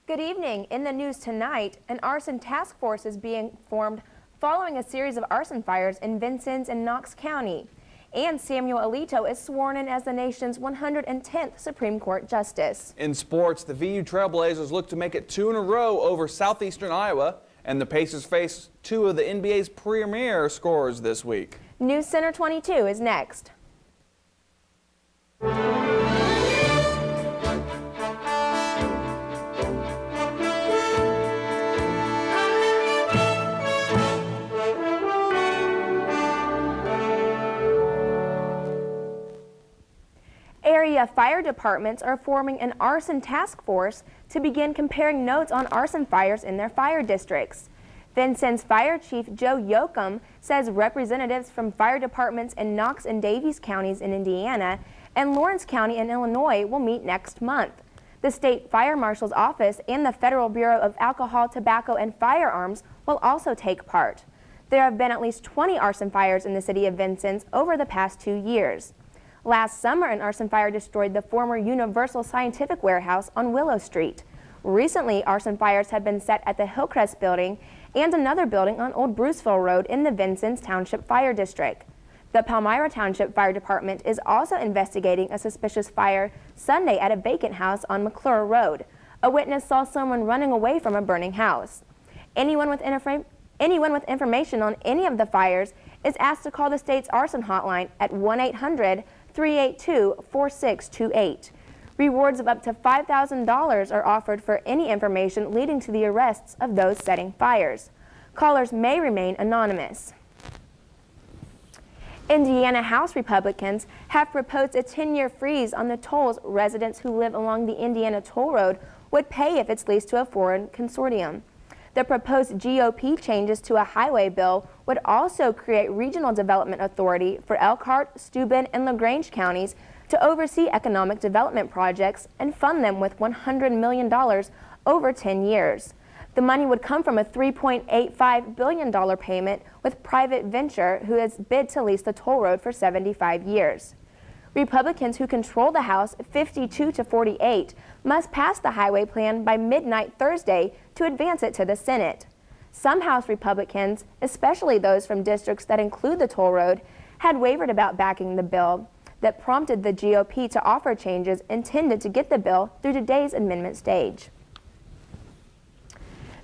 Good evening. In the news tonight, an arson task force is being formed following a series of arson fires in Vincennes and Knox County. And Samuel Alito is sworn in as the nation's 110th Supreme Court Justice. In sports, the Wvut Trailblazers look to make it 2 in a row over Southeastern Iowa, and the Pacers face 2 of the NBA's premier scorers this week. Newscenter 22 is next. Area fire departments are forming an arson task force to begin comparing notes on arson fires in their fire districts. Vincennes Fire Chief Joe Yoakum says representatives from fire departments in Knox and Daviess counties in Indiana and Lawrence County in Illinois will meet next month. The State Fire Marshal's Office and the Federal Bureau of Alcohol, Tobacco, and Firearms will also take part. There have been at least 20 arson fires in the city of Vincennes over the past 2 years. Last summer, an arson fire destroyed the former Universal Scientific Warehouse on Willow Street. Recently, arson fires have been set at the Hillcrest Building and another building on Old Bruceville Road in the Vincennes Township Fire District. The Palmyra Township Fire Department is also investigating a suspicious fire Sunday at a vacant house on McClure Road. A witness saw someone running away from a burning house. Anyone with information on any of the fires is asked to call the state's arson hotline at 1-800-382-4628. Rewards of up to $5,000 are offered for any information leading to the arrests of those setting fires. Callers may remain anonymous. Indiana House Republicans have proposed a 10-year freeze on the tolls residents who live along the Indiana Toll Road would pay if it's leased to a foreign consortium. The proposed GOP changes to a highway bill would also create regional development authority for Elkhart, Steuben, and LaGrange counties to oversee economic development projects and fund them with $100 million over 10 years. The money would come from a $3.85 billion payment with private venture who has bid to lease the toll road for 75 years. Republicans who control the House 52-48 must pass the highway plan by midnight Thursday to advance it to the Senate. Some House Republicans, especially those from districts that include the toll road, had wavered about backing the bill that prompted the GOP to offer changes intended to get the bill through today's amendment stage.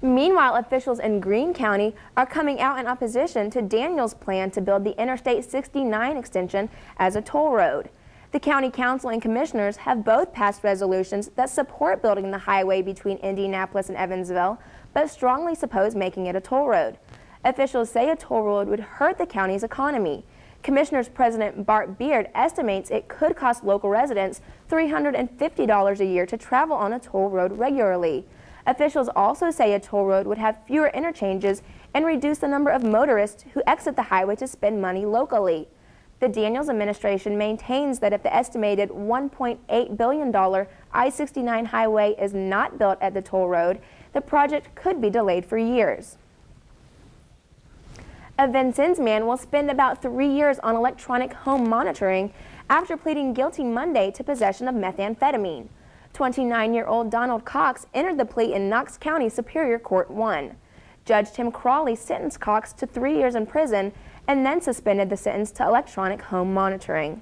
Meanwhile, officials in Greene County are coming out in opposition to Daniels' plan to build the Interstate 69 extension as a toll road. The County Council and Commissioners have both passed resolutions that support building the highway between Indianapolis and Evansville, but strongly oppose making it a toll road. Officials say a toll road would hurt the county's economy. Commissioners President Bart Beard estimates it could cost local residents $350 a year to travel on a toll road regularly. Officials also say a toll road would have fewer interchanges and reduce the number of motorists who exit the highway to spend money locally. The Daniels administration maintains that if the estimated $1.8 billion I-69 highway is not built at the toll road, the project could be delayed for years. A Vincennes man will spend about 3 years on electronic home monitoring after pleading guilty Monday to possession of methamphetamine. 29-year-old Donald Cox entered the plea in Knox County Superior Court 1. Judge Tim Crawley sentenced Cox to 3 years in prison and then suspended the sentence to electronic home monitoring.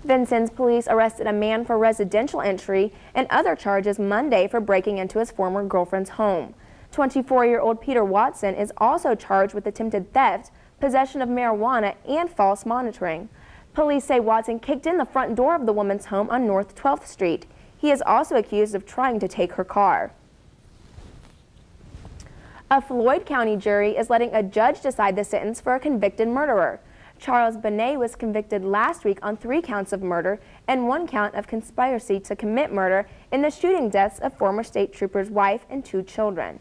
Vincennes police arrested a man for residential entry and other charges Monday for breaking into his former girlfriend's home. 24-year-old Peter Watson is also charged with attempted theft, possession of marijuana, and false monitoring. Police say Watson kicked in the front door of the woman's home on North 12th Street. He is also accused of trying to take her car. A Floyd County jury is letting a judge decide the sentence for a convicted murderer. Charles Benet was convicted last week on 3 counts of murder and 1 count of conspiracy to commit murder in the shooting deaths of former state trooper's wife and 2 children.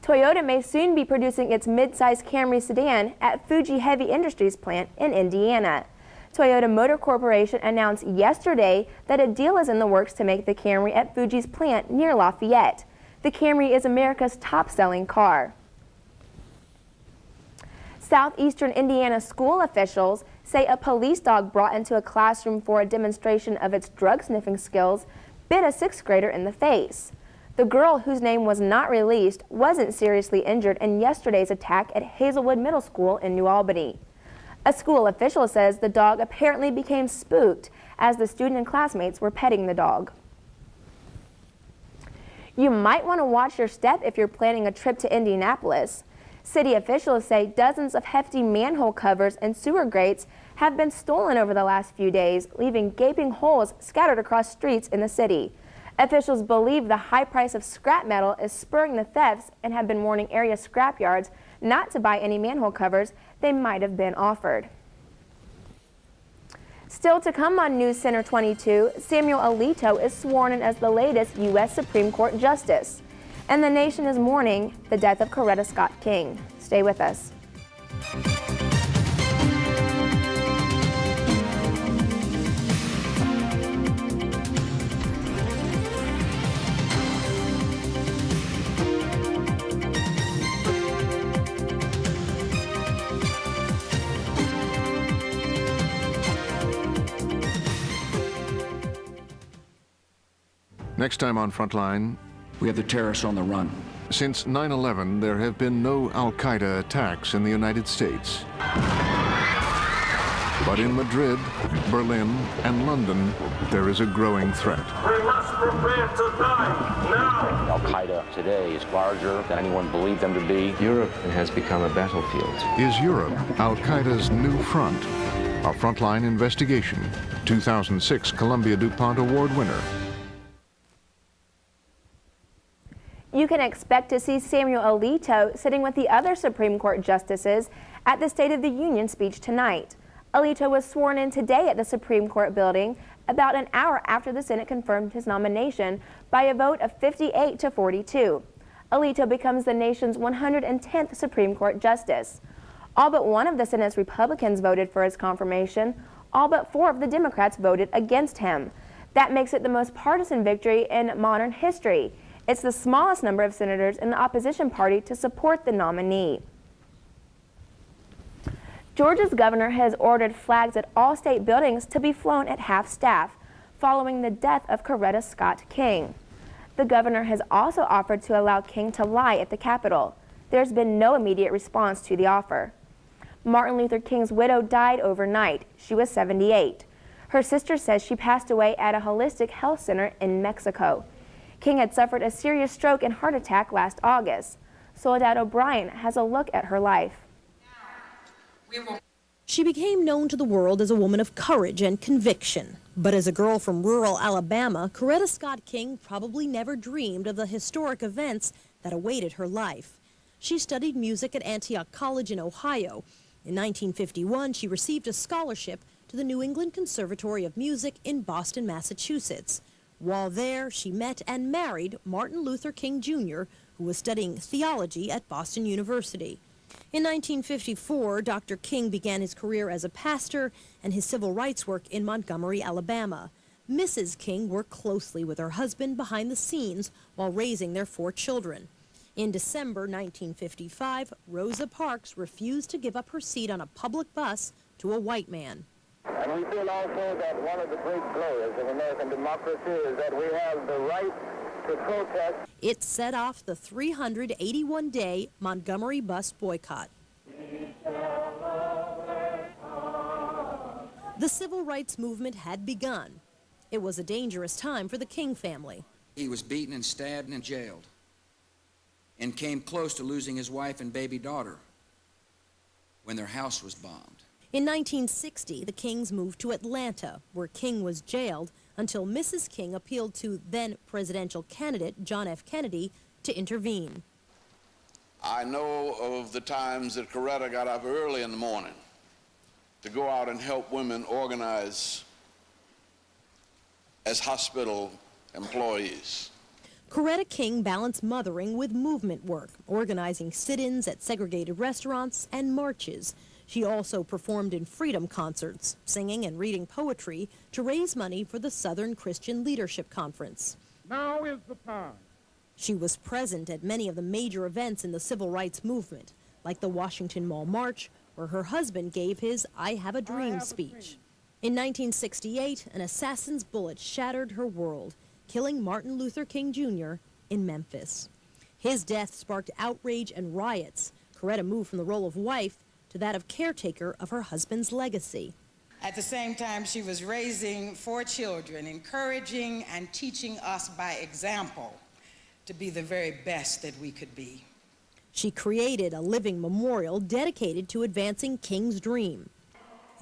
Toyota may soon be producing its mid-size Camry sedan at Fuji Heavy Industries plant in Indiana. Toyota Motor Corporation announced yesterday that a deal is in the works to make the Camry at Fuji's plant near Lafayette. The Camry is America's top-selling car. Southeastern Indiana school officials say a police dog brought into a classroom for a demonstration of its drug-sniffing skills bit a 6th grader in the face. The girl, whose name was not released, wasn't seriously injured in yesterday's attack at Hazelwood Middle School in New Albany. A school official says the dog apparently became spooked as the student and classmates were petting the dog. You might want to watch your step if you're planning a trip to Indianapolis. City officials say dozens of hefty manhole covers and sewer grates have been stolen over the last few days, leaving gaping holes scattered across streets in the city. Officials believe the high price of scrap metal is spurring the thefts and have been warning area scrapyards not to buy any manhole covers they might have been offered. Still to come on Newscenter 22, Samuel Alito is sworn in as the latest U.S. Supreme Court Justice. And the nation is mourning the death of Coretta Scott King. Stay with us. Next time on Frontline, we have the terrorists on the run. Since 9/11, there have been no Al-Qaeda attacks in the United States. But in Madrid, Berlin, and London, there is a growing threat. We must prepare to die now. Al-Qaeda today is larger than anyone believed them to be. Europe has become a battlefield. Is Europe Al-Qaeda's new front? A Frontline investigation. 2006 Columbia DuPont Award winner. You can expect to see Samuel Alito sitting with the other Supreme Court justices at the State of the Union speech tonight. Alito was sworn in today at the Supreme Court building about an hour after the Senate confirmed his nomination by a vote of 58 to 42. Alito becomes the nation's 110th Supreme Court justice. All but one of the Senate's Republicans voted for his confirmation. All but 4 of the Democrats voted against him. That makes it the most partisan victory in modern history. It's the smallest number of senators in the opposition party to support the nominee. Georgia's governor has ordered flags at all state buildings to be flown at half-staff following the death of Coretta Scott King. The governor has also offered to allow King to lie at the Capitol. There's been no immediate response to the offer. Martin Luther King's widow died overnight. She was 78. Her sister says she passed away at a holistic health center in Mexico. King had suffered a serious stroke and heart attack last August. Soledad O'Brien has a look at her life. She became known to the world as a woman of courage and conviction. But as a girl from rural Alabama, Coretta Scott King probably never dreamed of the historic events that awaited her life. She studied music at Antioch College in Ohio. In 1951, she received a scholarship to the New England Conservatory of Music in Boston, Massachusetts. While there, she met and married Martin Luther King Jr., who was studying theology at Boston University. In 1954, Dr. King began his career as a pastor and his civil rights work in Montgomery, Alabama. Mrs. King worked closely with her husband behind the scenes while raising their 4 children. In December 1955, Rosa Parks refused to give up her seat on a public bus to a white man. And we feel also that one of the great glories of American democracy is that we have the right to protest. It set off the 381-day Montgomery bus boycott. The civil rights movement had begun. It was a dangerous time for the King family. He was beaten and stabbed and jailed and came close to losing his wife and baby daughter when their house was bombed. In 1960, the Kings moved to Atlanta, where King was jailed until Mrs. King appealed to then presidential candidate John F. Kennedy to intervene. I know of the times that Coretta got up early in the morning to go out and help women organize as hospital employees. Coretta King balanced mothering with movement work, organizing sit-ins at segregated restaurants and marches. She also performed in freedom concerts, singing and reading poetry to raise money for the Southern Christian Leadership Conference. Now is the time. She was present at many of the major events in the civil rights movement, like the Washington Mall March, where her husband gave his I Have a Dream speech. In 1968, an assassin's bullet shattered her world. killing Martin Luther King Jr. in Memphis. His death sparked outrage and riots. Coretta moved from the role of wife to that of caretaker of her husband's legacy. At the same time, she was raising 4 children, encouraging and teaching us by example to be the very best that we could be. She created a living memorial dedicated to advancing King's dream.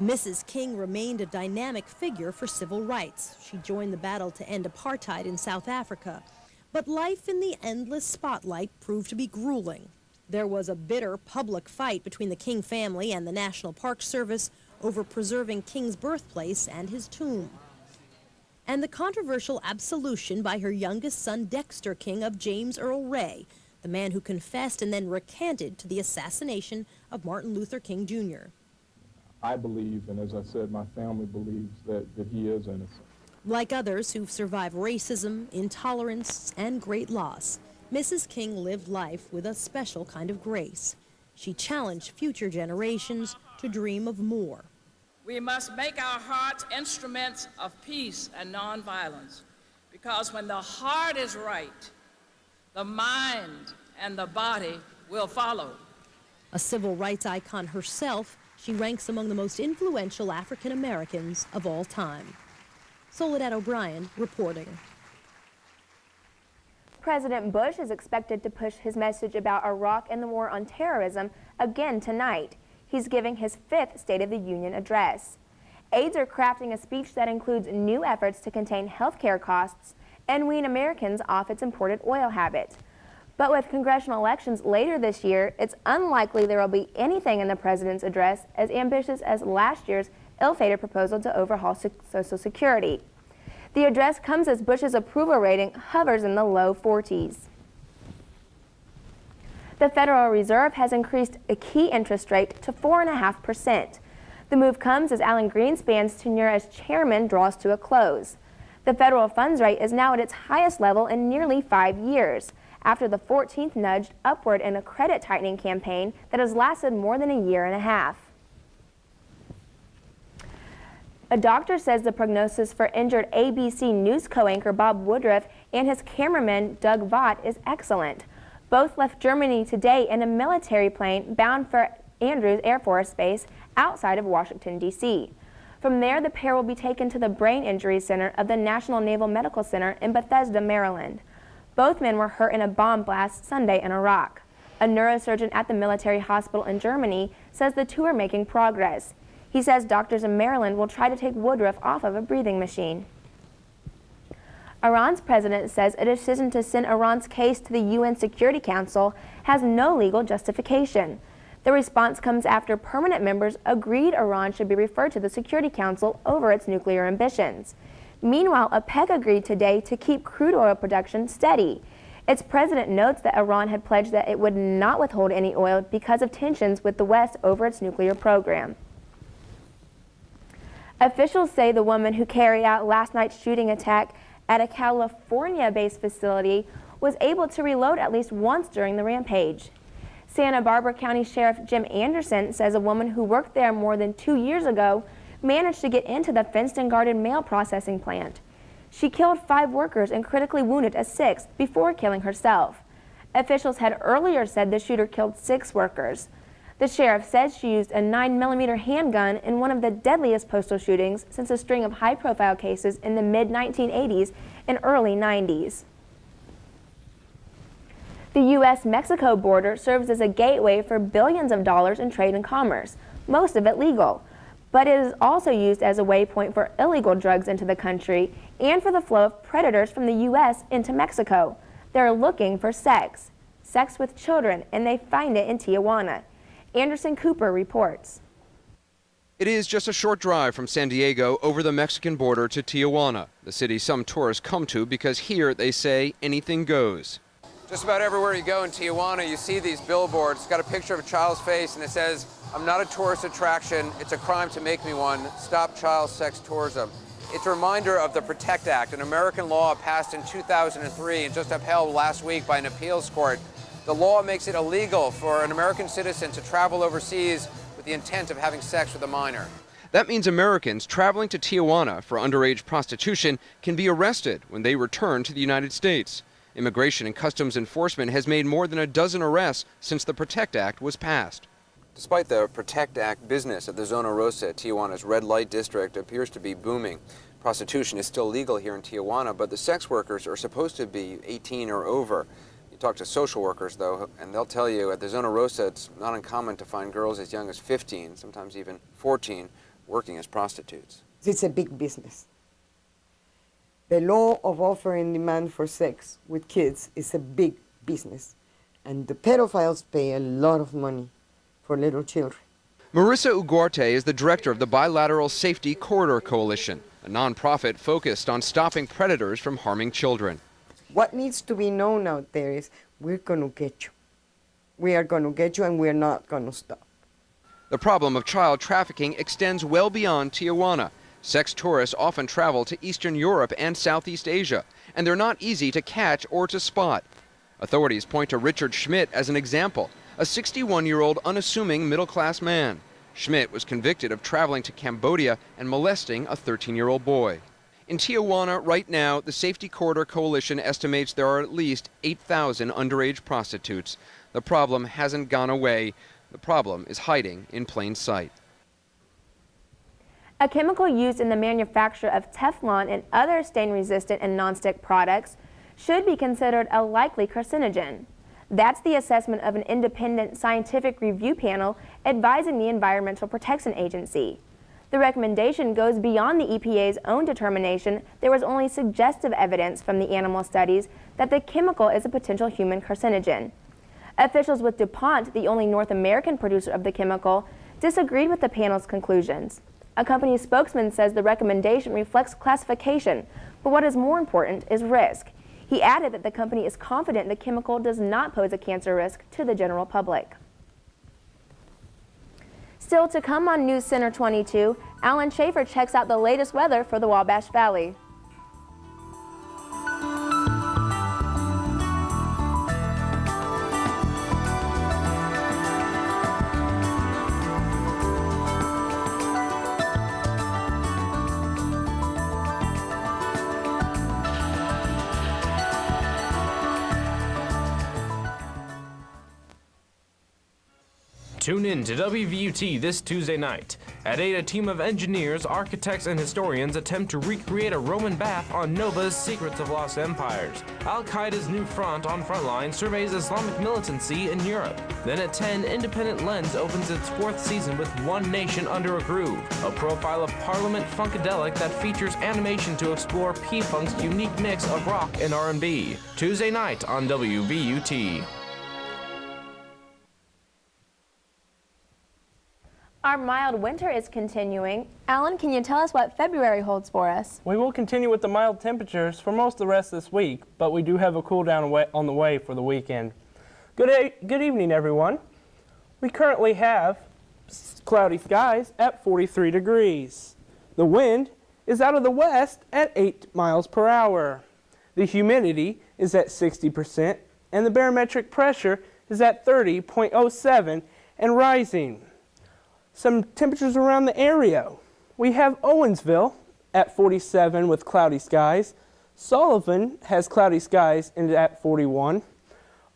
Mrs. King remained a dynamic figure for civil rights. She joined the battle to end apartheid in South Africa. But life in the endless spotlight proved to be grueling. There was a bitter public fight between the King family and the National Park Service over preserving King's birthplace and his tomb. And the controversial absolution by her youngest son, Dexter King, of James Earl Ray, the man who confessed and then recanted to the assassination of Martin Luther King Jr. I believe, and as I said, my family believes that he is innocent. Like others who've survived racism, intolerance, and great loss, Mrs. King lived life with a special kind of grace. She challenged future generations to dream of more. We must make our hearts instruments of peace and nonviolence, because when the heart is right, the mind and the body will follow. A civil rights icon herself, she ranks among the most influential African Americans of all time. Soledad O'Brien reporting. President Bush is expected to push his message about Iraq and the war on terrorism again tonight. He's giving his 5th State of the Union address. Aides are crafting a speech that includes new efforts to contain health care costs and wean Americans off its imported oil habit. But with congressional elections later this year, it's unlikely there will be anything in the president's address as ambitious as last year's ill-fated proposal to overhaul Social Security. The address comes as Bush's approval rating hovers in the low 40s. The Federal Reserve has increased a key interest rate to 4.5%. The move comes as Alan Greenspan's tenure as chairman draws to a close. The federal funds rate is now at its highest level in nearly 5 years, after the 14th nudged upward in a credit tightening campaign that has lasted more than a year and a half. A doctor says the prognosis for injured ABC News co-anchor Bob Woodruff and his cameraman Doug Wvut is excellent. Both left Germany today in a military plane bound for Andrews Air Force Base outside of Washington, D.C. From there, the pair will be taken to the Brain Injury Center of the National Naval Medical Center in Bethesda, Maryland. Both men were hurt in a bomb blast Sunday in Iraq. A neurosurgeon at the military hospital in Germany says the two are making progress. He says doctors in Maryland will try to take Woodruff off of a breathing machine. Iran's president says a decision to send Iran's case to the UN Security Council has no legal justification. The response comes after permanent members agreed Iran should be referred to the Security Council over its nuclear ambitions. Meanwhile, OPEC agreed today to keep crude oil production steady. Its president notes that Iran had pledged that it would not withhold any oil because of tensions with the West over its nuclear program. Officials say the woman who carried out last night's shooting attack at a California-based facility was able to reload at least once during the rampage. Santa Barbara County Sheriff Jim Anderson says a woman who worked there more than 2 years ago managed to get into the fenced and guarded mail processing plant. She killed 5 workers and critically wounded a 6th before killing herself. Officials had earlier said the shooter killed 6 workers. The sheriff says she used a 9mm handgun in one of the deadliest postal shootings since a string of high-profile cases in the mid-1980s and early 90s. The U.S.-Mexico border serves as a gateway for billions of dollars in trade and commerce, most of it legal. But it is also used as a waypoint for illegal drugs into the country and for the flow of predators from the U.S. into Mexico. They're looking for sex with children, and they find it in Tijuana. Anderson Cooper reports. It is just a short drive from San Diego over the Mexican border to Tijuana, the city some tourists come to because here, they say, anything goes. Just about everywhere you go in Tijuana, you see these billboards. It's got a picture of a child's face, and it says, "I'm not a tourist attraction. It's a crime to make me one. Stop child sex tourism." It's a reminder of the PROTECT Act, an American law passed in 2003 and just upheld last week by an appeals court. The law makes it illegal for an American citizen to travel overseas with the intent of having sex with a minor. That means Americans traveling to Tijuana for underage prostitution can be arrested when they return to the United States. Immigration and Customs Enforcement has made more than a dozen arrests since the PROTECT Act was passed. Despite the PROTECT Act, business at the Zona Rosa, Tijuana's red light district, appears to be booming. Prostitution is still legal here in Tijuana, but the sex workers are supposed to be 18 or over. You talk to social workers, though, and they'll tell you at the Zona Rosa it's not uncommon to find girls as young as 15, sometimes even 14, working as prostitutes. It's a big business. The law of offer and demand for sex with kids is a big business, and the pedophiles pay a lot of money for little children. Marissa Ugarte is the director of the Bilateral Safety Corridor Coalition, a nonprofit focused on stopping predators from harming children. What needs to be known out there is we're going to get you. We are going to get you, and we're not going to stop. The problem of child trafficking extends well beyond Tijuana. Sex tourists often travel to Eastern Europe and Southeast Asia, and they're not easy to catch or to spot. Authorities point to Richard Schmidt as an example, a 61-year-old unassuming middle-class man. Schmidt was convicted of traveling to Cambodia and molesting a 13-year-old boy. In Tijuana right now, the Safety Corridor Coalition estimates there are at least 8,000 underage prostitutes. The problem hasn't gone away. The problem is hiding in plain sight. A chemical used in the manufacture of Teflon and other stain-resistant and nonstick products should be considered a likely carcinogen. That's the assessment of an independent scientific review panel advising the Environmental Protection Agency. The recommendation goes beyond the EPA's own determination there was only suggestive evidence from the animal studies that the chemical is a potential human carcinogen. Officials with DuPont, the only North American producer of the chemical, disagreed with the panel's conclusions. A company spokesman says the recommendation reflects classification, but what is more important is risk. He added that the company is confident the chemical does not pose a cancer risk to the general public. Still to come on Newscenter 22, Alan Schaefer checks out the latest weather for the Wabash Valley. Tune in to Wvut this Tuesday night. At 8, a team of engineers, architects, and historians attempt to recreate a Roman bath on Nova's Secrets of Lost Empires. Al-Qaeda's new front on Frontline surveys Islamic militancy in Europe. Then at 10, Independent Lens opens its 4th season with One Nation Under a Groove, a profile of Parliament Funkadelic that features animation to explore P-Funk's unique mix of rock and R&B. Tuesday night on Wvut. Our mild winter is continuing. Alan, can you tell us what February holds for us? We will continue with the mild temperatures for most of the rest of this week, but we do have a cool down on the way for the weekend. Good evening, everyone. We currently have cloudy skies at 43 degrees. The wind is out of the west at 8 miles per hour. The humidity is at 60%, and the barometric pressure is at 30.07 and rising. Some temperatures around the area. We have Owensville at 47 with cloudy skies. Sullivan has cloudy skies and at 41.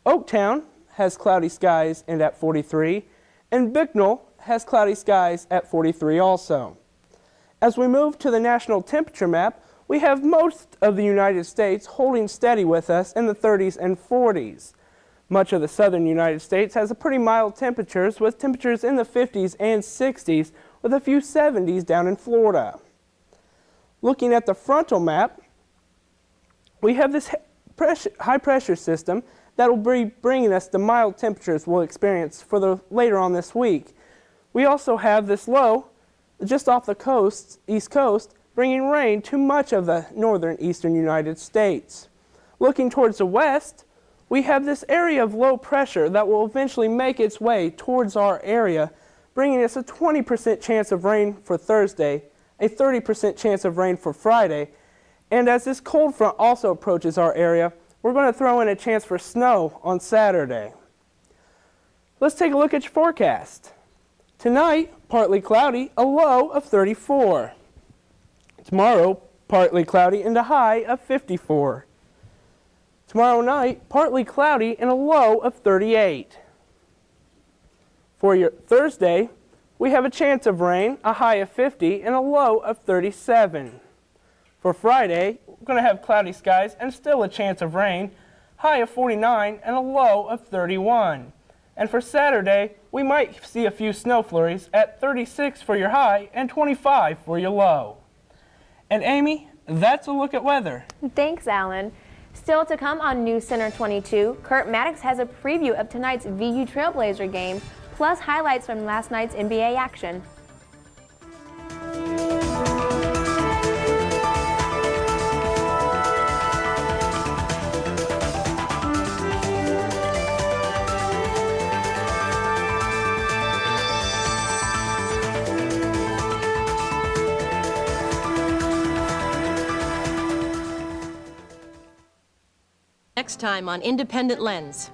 Oaktown has cloudy skies and at 43. And Bicknell has cloudy skies at 43 also. As we move to the national temperature map, we have most of the United States holding steady with us in the 30s and 40s. Much of the southern United States has a pretty mild temperatures with temperatures in the 50s and 60s with a few 70s down in Florida. Looking at the frontal map, we have this high pressure system that will be bringing us the mild temperatures we'll experience for later on this week. We also have this low just off the coast, east coast, bringing rain to much of the northern eastern United States. Looking towards the west, we have this area of low pressure that will eventually make its way towards our area, bringing us a 20% chance of rain for Thursday, a 30% chance of rain for Friday, and as this cold front also approaches our area, we're going to throw in a chance for snow on Saturday. Let's take a look at your forecast. Tonight, partly cloudy, a low of 34. Tomorrow, partly cloudy and a high of 54. Tomorrow night, partly cloudy and a low of 38. For your Thursday, we have a chance of rain, a high of 50 and a low of 37. For Friday, we're going to have cloudy skies and still a chance of rain, high of 49 and a low of 31. And for Saturday, we might see a few snow flurries at 36 for your high and 25 for your low. And Amy, that's a look at weather. Thanks, Alan. Still to come on Newscenter 22, Kurt Maddox has a preview of tonight's VU Trailblazer game, plus highlights from last night's NBA action. Next time on Independent Lens.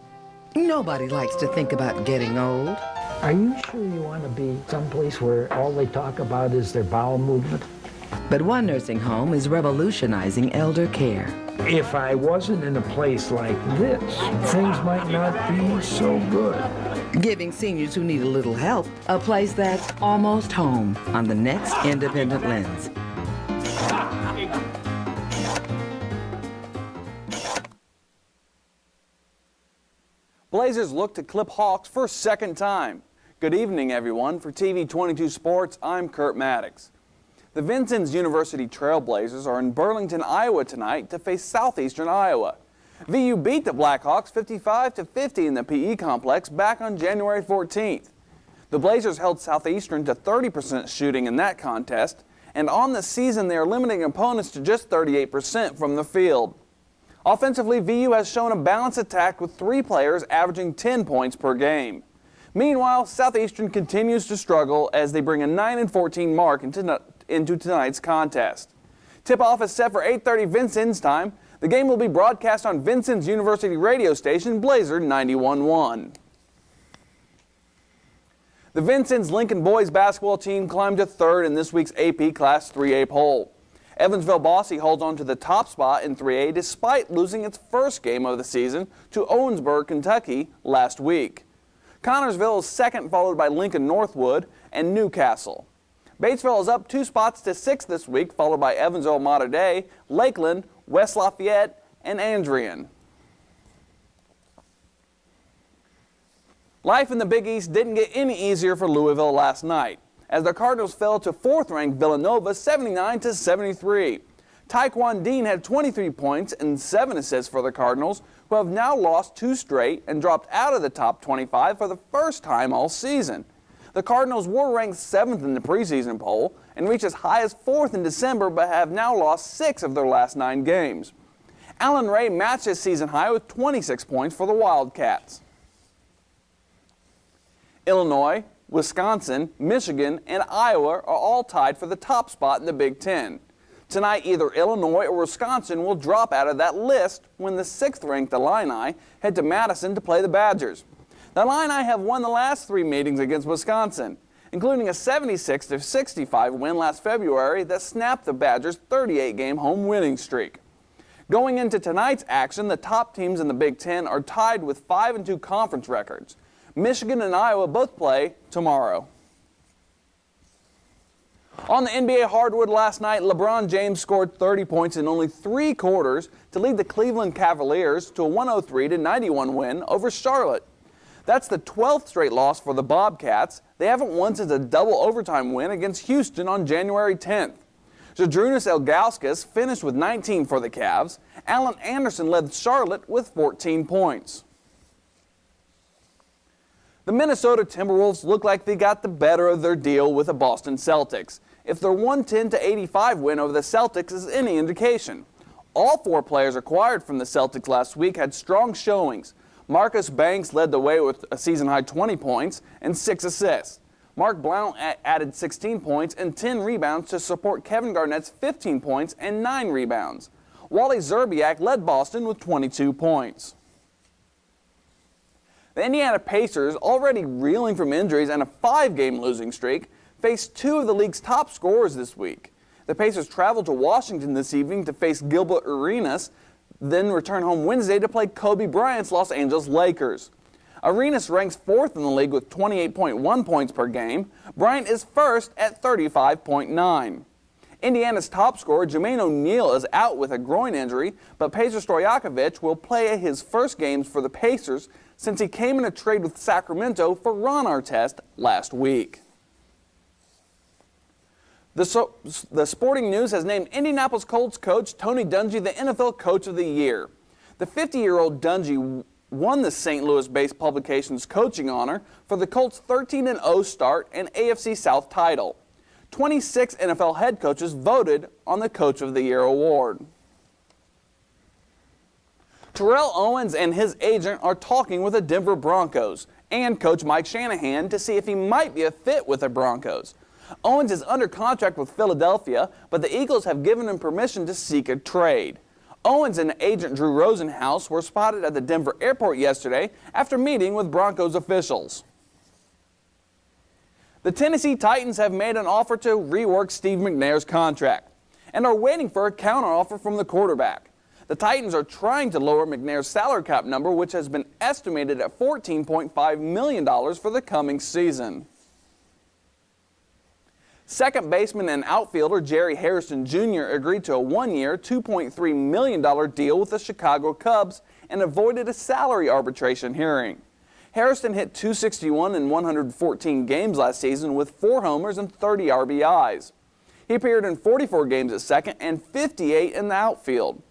Nobody likes to think about getting old. Are you sure you want to be someplace where all they talk about is their bowel movement? But one nursing home is revolutionizing elder care. If I wasn't in a place like this, things might not be so good. Giving seniors who need a little help a place that's almost home on the next Independent Lens. Blazers look to clip Hawks for a second time. Good evening, everyone. For TV 22 Sports, I'm Kurt Maddox. The Vincennes University Trailblazers are in Burlington, Iowa tonight to face Southeastern Iowa. VU beat the Blackhawks 55-50 in the PE complex back on January 14th. The Blazers held Southeastern to 30% shooting in that contest, and on the season they are limiting opponents to just 38% from the field. Offensively, VU has shown a balanced attack with 3 players averaging 10 points per game. Meanwhile, Southeastern continues to struggle as they bring a 9-14 mark into tonight's contest. Tip-off is set for 8:30 Vincennes time. The game will be broadcast on Vincennes University radio station Blazer 91.1. The Vincennes Lincoln boys basketball team climbed to 3rd in this week's AP Class 3A poll. Evansville-Bosse holds on to the top spot in 3A despite losing its first game of the season to Owensboro, Kentucky last week. Connorsville is second, followed by Lincoln Northwood and Newcastle. Batesville is up 2 spots to 6th this week, followed by Evansville-Mater Dei, Lakeland, West Lafayette, and Andrian. Life in the Big East didn't get any easier for Louisville last night, as the Cardinals fell to 4th-ranked Villanova 79-73. Taekwon Dean had 23 points and 7 assists for the Cardinals, who have now lost 2 straight and dropped out of the top 25 for the first time all season. The Cardinals were ranked 7th in the preseason poll and reached as high as 4th in December, but have now lost 6 of their last 9 games. Allen Ray matched his season high with 26 points for the Wildcats. Illinois, Wisconsin, Michigan, and Iowa are all tied for the top spot in the Big Ten. Tonight, either Illinois or Wisconsin will drop out of that list when the 6th-ranked Illini head to Madison to play the Badgers. The Illini have won the last 3 meetings against Wisconsin, including a 76-65 win last February that snapped the Badgers' 38-game home winning streak. Going into tonight's action, the top teams in the Big Ten are tied with 5-2 conference records. Michigan and Iowa both play tomorrow. On the NBA hardwood last night, LeBron James scored 30 points in only 3 quarters to lead the Cleveland Cavaliers to a 103-91 win over Charlotte. That's the 12th straight loss for the Bobcats. They haven't won since a double overtime win against Houston on January 10th. Zydrunas Ilgauskas finished with 19 for the Cavs. Allen Anderson led Charlotte with 14 points. The Minnesota Timberwolves look like they got the better of their deal with the Boston Celtics, if their 110-85 win over the Celtics is any indication. All 4 players acquired from the Celtics last week had strong showings. Marcus Banks led the way with a season-high 20 points and 6 assists. Mark Blount added 16 points and 10 rebounds to support Kevin Garnett's 15 points and 9 rebounds. Wally Szczerbiak led Boston with 22 points. The Indiana Pacers, already reeling from injuries and a 5-game losing streak, faced 2 of the league's top scorers this week. The Pacers traveled to Washington this evening to face Gilbert Arenas, then return home Wednesday to play Kobe Bryant's Los Angeles Lakers. Arenas ranks 4th in the league with 28.1 points per game. Bryant is 1st at 35.9. Indiana's top scorer, Jermaine O'Neal, is out with a groin injury, but Peja Stojakovic will play his first games for the Pacers since he came in a trade with Sacramento for Ron Artest last week. The Sporting News has named Indianapolis Colts coach Tony Dungy the NFL Coach of the Year. The 50-year-old Dungy won the St. Louis-based publication's coaching honor for the Colts' 13-0 start and AFC South title. 26 NFL head coaches voted on the Coach of the Year award. Terrell Owens and his agent are talking with the Denver Broncos and coach Mike Shanahan to see if he might be a fit with the Broncos. Owens is under contract with Philadelphia, but the Eagles have given him permission to seek a trade. Owens and agent Drew Rosenhaus were spotted at the Denver airport yesterday after meeting with Broncos officials. The Tennessee Titans have made an offer to rework Steve McNair's contract and are waiting for a counteroffer from the quarterback. The Titans are trying to lower McNair's salary cap number, which has been estimated at $14.5 million for the coming season. Second baseman and outfielder Jerry Harrison Jr. agreed to a 1-year, $2.3 million deal with the Chicago Cubs and avoided a salary arbitration hearing. Harrison hit .261 in 114 games last season with 4 homers and 30 RBIs. He appeared in 44 games at second and 58 in the outfield.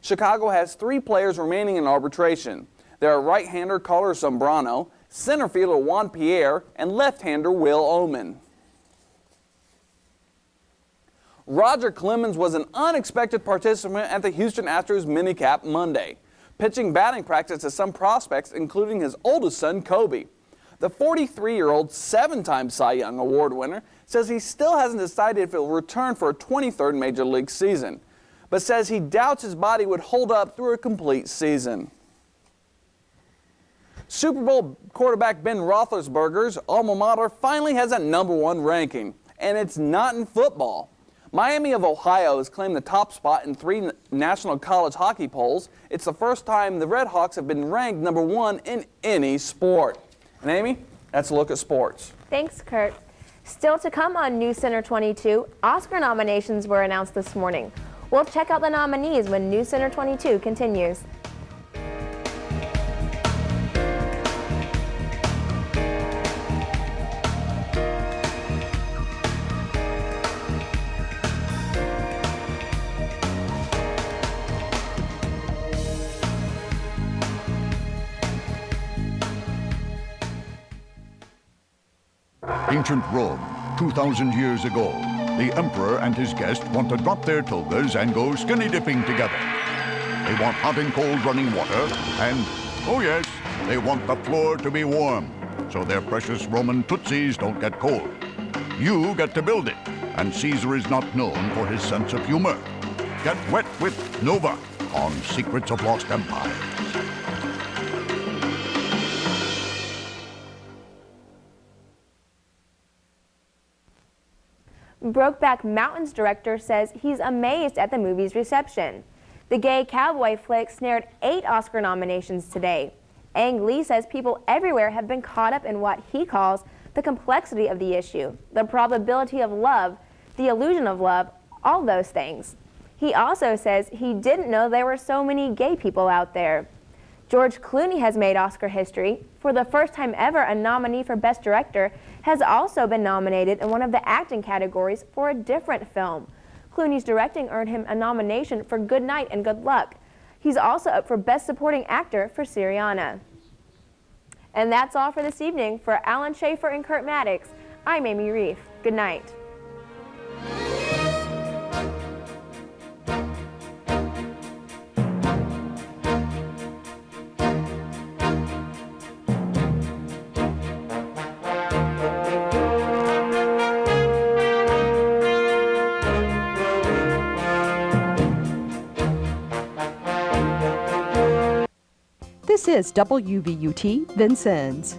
Chicago has 3 players remaining in arbitration. They are right-hander Carlos Zambrano, center fielder Juan Pierre, and left-hander Will Oman. Roger Clemens was an unexpected participant at the Houston Astros minicap Monday, pitching batting practice to some prospects, including his oldest son, Kobe. The 43-year-old 7-time Cy Young Award winner says he still hasn't decided if he'll return for a 23rd Major League season, but says he doubts his body would hold up through a complete season. Super Bowl quarterback Ben Roethlisberger's alma mater finally has a #1 ranking, and it's not in football. Miami of Ohio has claimed the top spot in 3 national college hockey polls. It's the first time the Red Hawks have been ranked #1 in any sport. And Amy, that's a look at sports. Thanks, Kurt. Still to come on Newscenter 22, Oscar nominations were announced this morning. We'll check out the nominees when Newscenter 22 continues. Ancient Rome, 2,000 years ago. The emperor and his guest want to drop their togas and go skinny dipping together. They want hot and cold running water, and, oh yes, they want the floor to be warm, so their precious Roman tootsies don't get cold. You get to build it, and Caesar is not known for his sense of humor. Get wet with Nova on Secrets of Lost Empires. Brokeback Mountain's director says he's amazed at the movie's reception. The gay cowboy flick snared 8 Oscar nominations today. Ang Lee says people everywhere have been caught up in what he calls the complexity of the issue, the probability of love, the illusion of love, all those things. He also says he didn't know there were so many gay people out there. George Clooney has made Oscar history. For the first time ever, a nominee for Best Director has also been nominated in one of the acting categories for a different film. Clooney's directing earned him a nomination for Good Night and Good Luck. He's also up for Best Supporting Actor for Syriana. And that's all for this evening. For Alan Schaefer and Kurt Maddox, I'm Amy Reef. Good night. This This is WVUT Vincennes.